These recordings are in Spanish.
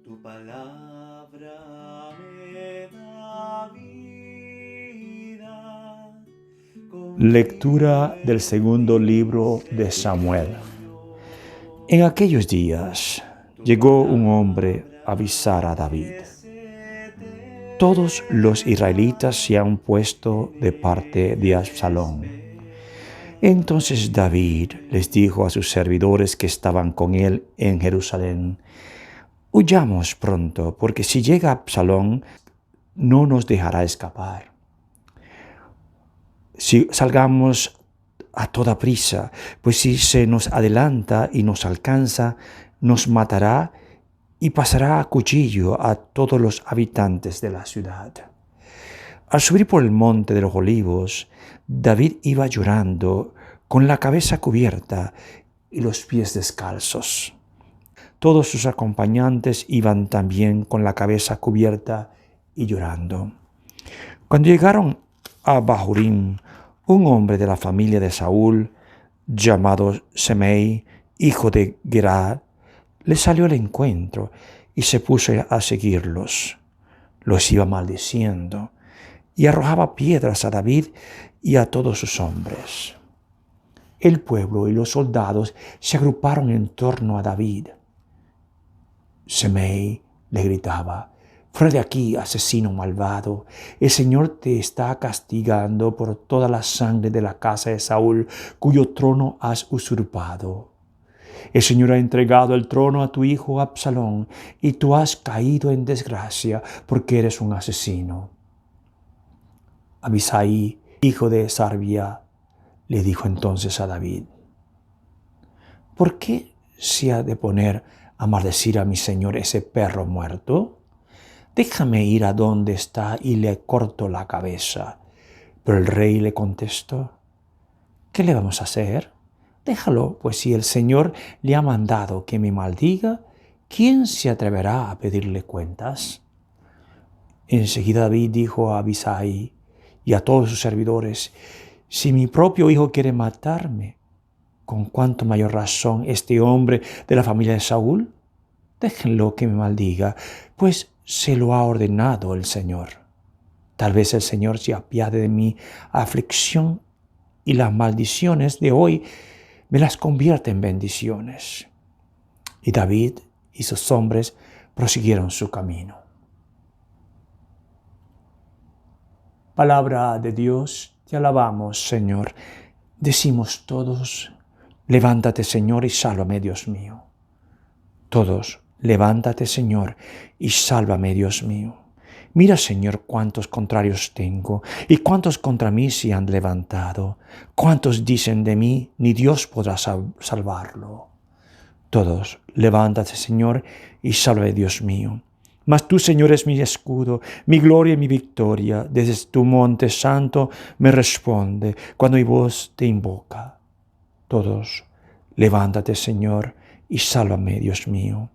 Tu palabra me da vida. Lectura del segundo libro de Samuel. En aquellos días llegó un hombre a avisar a David: todos los israelitas se han puesto de parte de Absalón. Entonces David les dijo a sus servidores que estaban con él en Jerusalén: huyamos pronto, porque si llega Absalón, no nos dejará escapar. Si salgamos a toda prisa, pues si se nos adelanta y nos alcanza, nos matará y pasará a cuchillo a todos los habitantes de la ciudad. Al subir por el monte de los Olivos, David iba llorando, con la cabeza cubierta y los pies descalzos. Todos sus acompañantes iban también con la cabeza cubierta y llorando. Cuando llegaron a Bahurim, un hombre de la familia de Saúl, llamado Semei, hijo de Gera, le salió al encuentro y se puso a seguirlos. Los iba maldiciendo y arrojaba piedras a David y a todos sus hombres. El pueblo y los soldados se agruparon en torno a David. Semei le gritaba: «Fuera de aquí, asesino malvado. El Señor te está castigando por toda la sangre de la casa de Saúl, cuyo trono has usurpado. El Señor ha entregado el trono a tu hijo Absalón, y tú has caído en desgracia porque eres un asesino». Abisai, hijo de Sarbia, le dijo entonces a David: «¿Por qué se ha de poner a maldecir a mi señor ese perro muerto? Déjame ir a donde está y le corto la cabeza». Pero el rey le contestó: «¿Qué le vamos a hacer? Déjalo, pues si el Señor le ha mandado que me maldiga, ¿quién se atreverá a pedirle cuentas?». Enseguida David dijo a Abisai y a todos sus servidores: «Si mi propio hijo quiere matarme, ¿con cuánto mayor razón este hombre de la familia de Saúl? Déjenlo que me maldiga, pues se lo ha ordenado el Señor. Tal vez el Señor se apiade de mi aflicción y las maldiciones de hoy me las convierte en bendiciones». Y David y sus hombres prosiguieron su camino. Palabra de Dios, te alabamos, Señor. Decimos todos: levántate, Señor, y sálvame, Dios mío. Todos: levántate, Señor, y sálvame, Dios mío. Mira, Señor, cuántos contrarios tengo, y cuántos contra mí se han levantado. Cuántos dicen de mí: ni Dios podrá salvarlo. Todos: levántate, Señor, y sálvame, Dios mío. Mas tú, Señor, es mi escudo, mi gloria y mi victoria. Desde tu monte santo me responde cuando mi voz te invoca. Todos: levántate, Señor, y sálvame, Dios mío.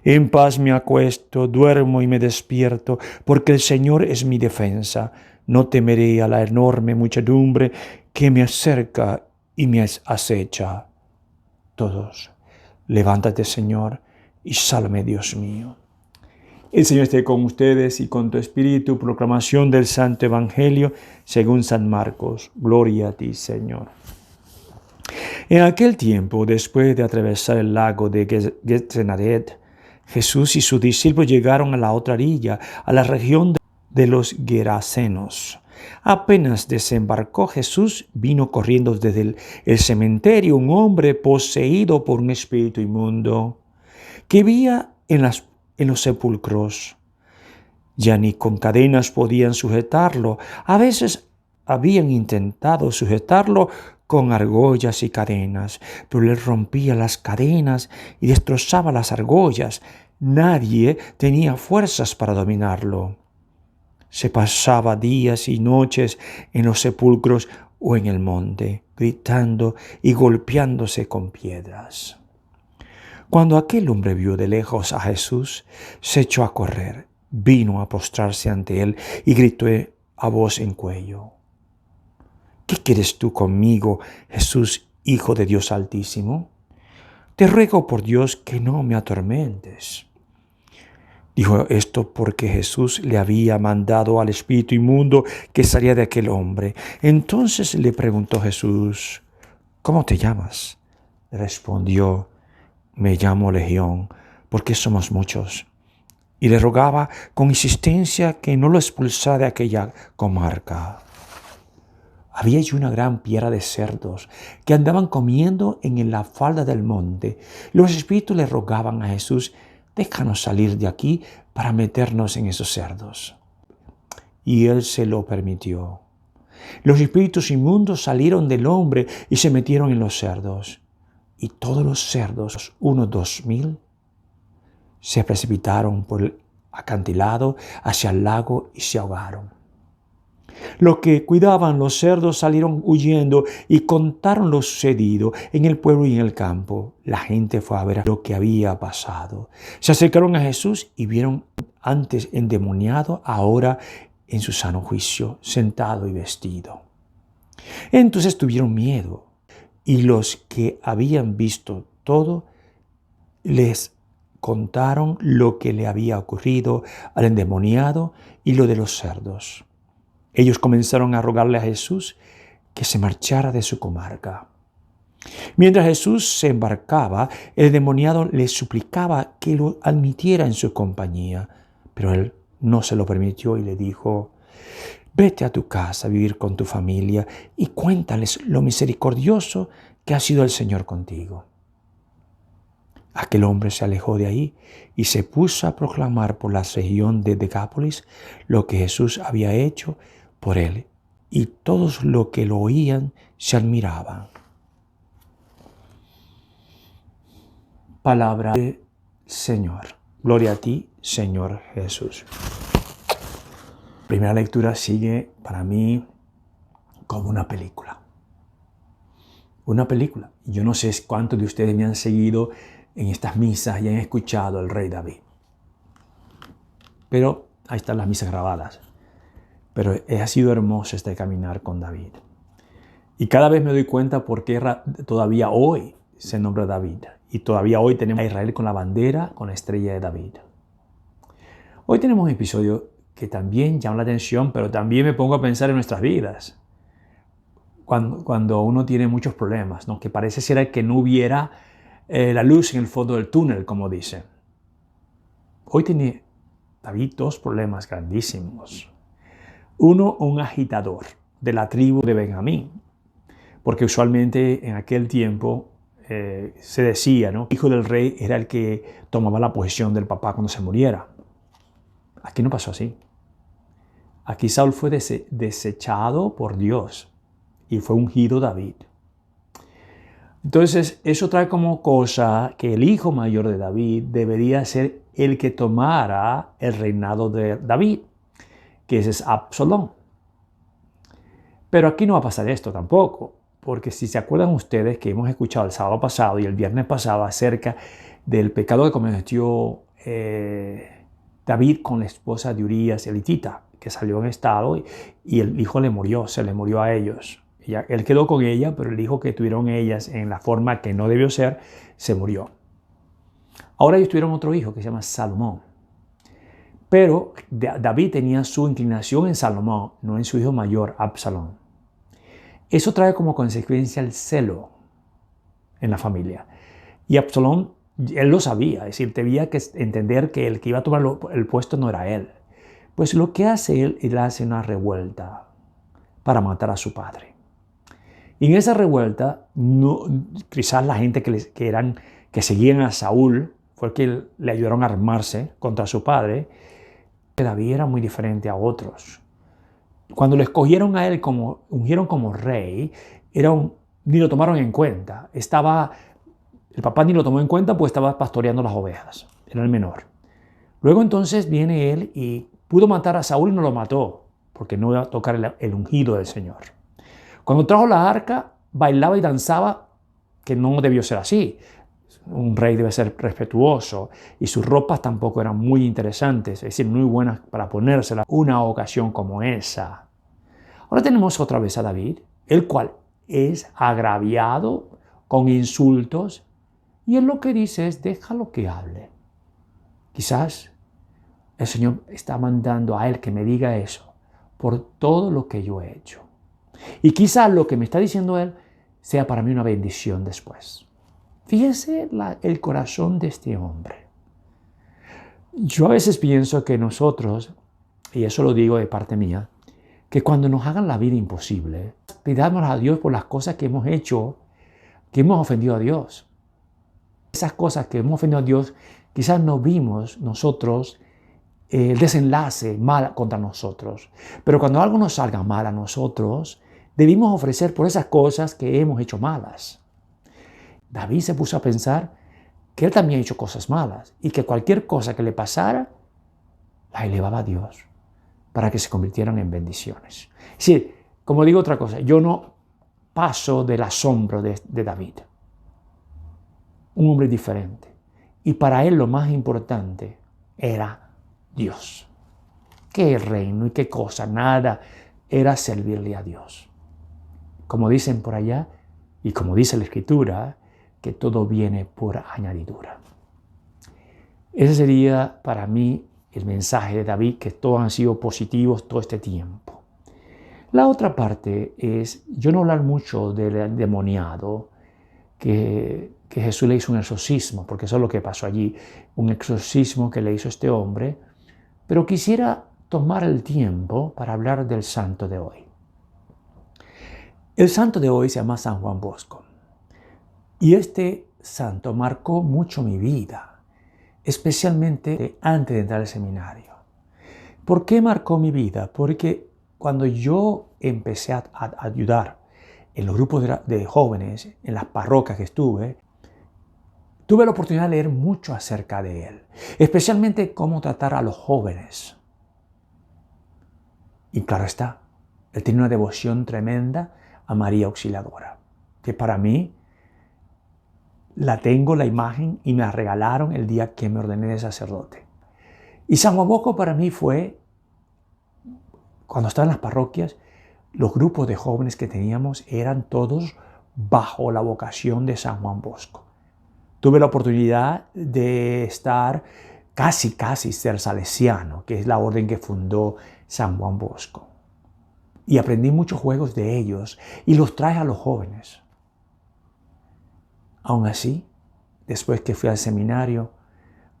En paz me acuesto, duermo y me despierto, porque el Señor es mi defensa. No temeré a la enorme muchedumbre que me acerca y me acecha. Todos: levántate, Señor, y sálvame, Dios mío. El Señor esté con ustedes y con tu espíritu. Proclamación del Santo Evangelio según San Marcos. Gloria a ti, Señor. En aquel tiempo, después de atravesar el lago de Genesaret, Jesús y sus discípulos llegaron a la otra orilla, a la región de los Gerasenos. Apenas desembarcó Jesús, vino corriendo desde el cementerio un hombre poseído por un espíritu inmundo, que vivía en los sepulcros. Ya ni con cadenas podían sujetarlo. A veces habían intentado sujetarlo con argollas y cadenas, pero él rompía las cadenas y destrozaba las argollas. Nadie tenía fuerzas para dominarlo. Se pasaba días y noches en los sepulcros o en el monte, gritando y golpeándose con piedras. Cuando aquel hombre vio de lejos a Jesús, se echó a correr, vino a postrarse ante él y gritó a voz en cuello: «¿Qué quieres tú conmigo, Jesús, Hijo de Dios Altísimo? Te ruego por Dios que no me atormentes». Dijo esto porque Jesús le había mandado al espíritu inmundo que salía de aquel hombre. Entonces le preguntó Jesús, ¿cómo te llamas? Respondió, me llamo Legión, porque somos muchos. Y le rogaba con insistencia que no lo expulsara de aquella comarca. Había allí una gran piara de cerdos que andaban comiendo en la falda del monte. Los espíritus le rogaban a Jesús, déjanos salir de aquí para meternos en esos cerdos. Y él se lo permitió. Los espíritus inmundos salieron del hombre y se metieron en los cerdos. Y todos los cerdos, unos 2000, se precipitaron por el acantilado hacia el lago y se ahogaron. Los que cuidaban los cerdos salieron huyendo y contaron lo sucedido en el pueblo y en el campo. La gente fue a ver lo que había pasado. Se acercaron a Jesús y vieron antes endemoniado, ahora en su sano juicio, sentado y vestido. Entonces tuvieron miedo y los que habían visto todo les contaron lo que le había ocurrido al endemoniado y lo de los cerdos. Ellos comenzaron a rogarle a Jesús que se marchara de su comarca. Mientras Jesús se embarcaba, el endemoniado le suplicaba que lo admitiera en su compañía, pero él no se lo permitió y le dijo, vete a tu casa a vivir con tu familia y cuéntales lo misericordioso que ha sido el Señor contigo. Aquel hombre se alejó de ahí y se puso a proclamar por la región de Decápolis lo que Jesús había hecho por él, y todos los que lo oían se admiraban. Palabra del Señor. Gloria a ti, Señor Jesús. La primera lectura sigue para mí como una película. Una película. Yo no sé cuántos de ustedes me han seguido en estas misas y han escuchado al rey David. Pero ahí están las misas grabadas. Pero ha sido hermoso este caminar con David. Y cada vez me doy cuenta por qué todavía hoy se nombra David. Y todavía hoy tenemos a Israel con la bandera, con la estrella de David. Hoy tenemos un episodio que también llama la atención, pero también me pongo a pensar en nuestras vidas. Cuando uno tiene muchos problemas, ¿no? Que parece ser que no hubiera la luz en el fondo del túnel, como dice. Hoy tiene David dos problemas grandísimos. Uno, un agitador de la tribu de Benjamín, porque usualmente en aquel tiempo se decía, ¿no? El hijo del rey era el que tomaba la posesión del papá cuando se muriera. Aquí no pasó así. Aquí Saúl fue desechado por Dios y fue ungido David. Entonces, eso trae como cosa que el hijo mayor de David debería ser el que tomara el reinado de David, que ese es Absalón. Pero aquí no va a pasar esto tampoco, porque si se acuerdan ustedes que hemos escuchado el sábado pasado y el viernes pasado acerca del pecado que cometió David con la esposa de Urías elitita, que salió en estado y el hijo se le murió a ellos. Él quedó con ella, pero el hijo que tuvieron ellas en la forma que no debió ser, se murió. Ahora ellos tuvieron otro hijo que se llama Salomón. Pero David tenía su inclinación en Salomón, no en su hijo mayor, Absalón. Eso trae como consecuencia el celo en la familia. Y Absalón, él lo sabía, es decir, tenía que entender que el que iba a tomar el puesto no era él. Pues lo que hace él hace una revuelta para matar a su padre. Y en esa revuelta, quizás la gente que seguían a Saúl fue el que le ayudaron a armarse contra su padre. David era muy diferente a otros. Cuando lo escogieron a él ungieron como rey, ni lo tomaron en cuenta. El papá ni lo tomó en cuenta, pues estaba pastoreando las ovejas. Era el menor. Luego entonces viene él y pudo matar a Saúl y no lo mató, porque no iba a tocar el ungido del Señor. Cuando trajo la arca, bailaba y danzaba, que no debió ser así. Un rey debe ser respetuoso y sus ropas tampoco eran muy interesantes, es decir, muy buenas para ponérselas una ocasión como esa. Ahora tenemos otra vez a David, el cual es agraviado con insultos y él lo que dice es déjalo que hable. Quizás El Señor está mandando a Él que me diga eso por todo lo que yo he hecho. Y quizás lo que me está diciendo Él sea para mí una bendición después. Fíjese el corazón de este hombre. Yo a veces pienso que nosotros, y eso lo digo de parte mía, que cuando nos hagan la vida imposible, pidamos a Dios por las cosas que hemos hecho, que hemos ofendido a Dios. Esas cosas que hemos ofendido a Dios, quizás no vimos nosotros el desenlace mal contra nosotros. Pero cuando algo nos salga mal a nosotros, debimos ofrecer por esas cosas que hemos hecho malas. David se puso a pensar que él también ha hecho cosas malas y que cualquier cosa que le pasara, la elevaba a Dios para que se convirtieran en bendiciones. Es decir, como digo otra cosa, yo no paso del asombro de David. Un hombre diferente. Y para él lo más importante era Dios. Qué reino y qué cosa, nada, era servirle a Dios. Como dicen por allá, y como dice la Escritura, que todo viene por añadidura. Ese sería para mí el mensaje de David, que todos han sido positivos todo este tiempo. La otra parte es, yo no hablar mucho del endemoniado, que Jesús le hizo un exorcismo, porque eso es lo que pasó allí, un exorcismo que le hizo este hombre, pero quisiera tomar el tiempo para hablar del santo de hoy. El santo de hoy se llama San Juan Bosco, y este santo marcó mucho mi vida, especialmente antes de entrar al seminario. ¿Por qué marcó mi vida? Porque cuando yo empecé a ayudar en los grupos de jóvenes, en las parroquias que estuve, tuve la oportunidad de leer mucho acerca de él, especialmente cómo tratar a los jóvenes. Y claro está, él tiene una devoción tremenda a María Auxiliadora, que para mí la tengo, la imagen, y me la regalaron el día que me ordené de sacerdote. Y San Juan Bosco para mí fue, cuando estaba en las parroquias, los grupos de jóvenes que teníamos eran todos bajo la vocación de San Juan Bosco. Tuve la oportunidad de estar casi ser salesiano, que es la orden que fundó San Juan Bosco. Y aprendí muchos juegos de ellos y los traje a los jóvenes. Aún así, después que fui al seminario,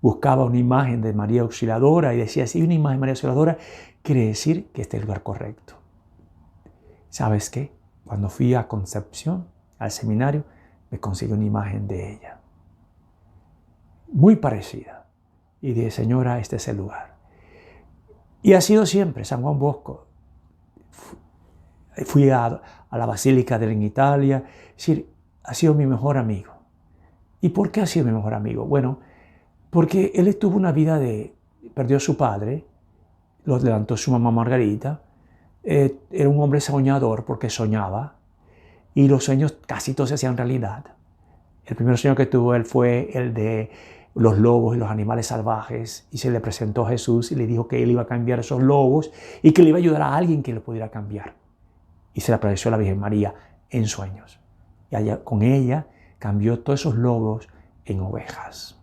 buscaba una imagen de María Auxiliadora y decía, si hay una imagen de María Auxiliadora, quiere decir que este es el lugar correcto. ¿Sabes qué? Cuando fui a Concepción, al seminario, me conseguí una imagen de ella. Muy parecida. Y dije, Señora, este es el lugar. Y ha sido siempre San Juan Bosco. Fui a la Basílica de él en Italia. Es decir, ha sido mi mejor amigo. ¿Y por qué ha sido mi mejor amigo? Bueno, porque él tuvo una vida perdió a su padre, lo levantó su mamá Margarita. Era un hombre soñador porque soñaba y los sueños casi todos se hacían realidad. El primer sueño que tuvo él fue el de los lobos y los animales salvajes, y se le presentó a Jesús y le dijo que él iba a cambiar esos lobos y que le iba a ayudar a alguien que lo pudiera cambiar. Y se le apareció a la Virgen María en sueños. Y allá, con ella cambió todos esos lobos en ovejas.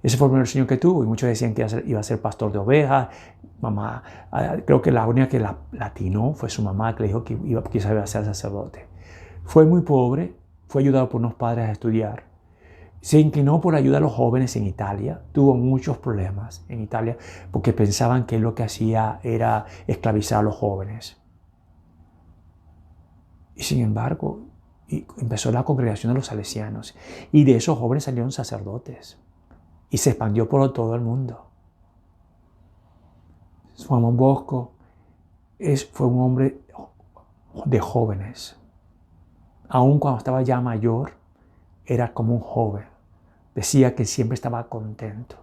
Ese fue el primer sueño que tuvo, y muchos decían que iba a ser pastor de ovejas. Mamá, creo que la única que la atinó fue su mamá, que le dijo que quizás iba a ser sacerdote. Fue muy pobre, fue ayudado por unos padres a estudiar. Se inclinó por ayudar a los jóvenes en Italia. Tuvo muchos problemas en Italia porque pensaban que lo que hacía era esclavizar a los jóvenes. Y sin embargo, empezó la congregación de los salesianos, y de esos jóvenes salieron sacerdotes y se expandió por todo el mundo. Juan Bosco fue un hombre de jóvenes. Aun cuando estaba ya mayor, era como un joven. Decía que siempre estaba contento,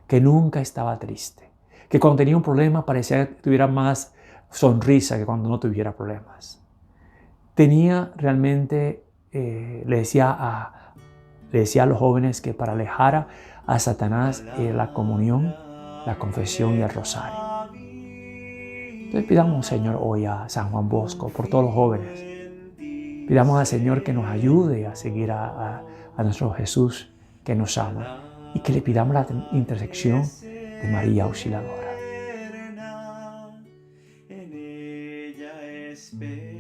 que nunca estaba triste, que cuando tenía un problema parecía que tuviera más sonrisa que cuando no tuviera problemas. Tenía realmente, le decía a los jóvenes que para alejar a Satanás la comunión, la confesión y el rosario. Entonces pidamos, Señor, hoy a San Juan Bosco por todos los jóvenes. Pidamos al Señor que nos ayude a seguir a nuestro Jesús que nos ama, y que le pidamos la intersección de María Auxiliadora. En ella espera.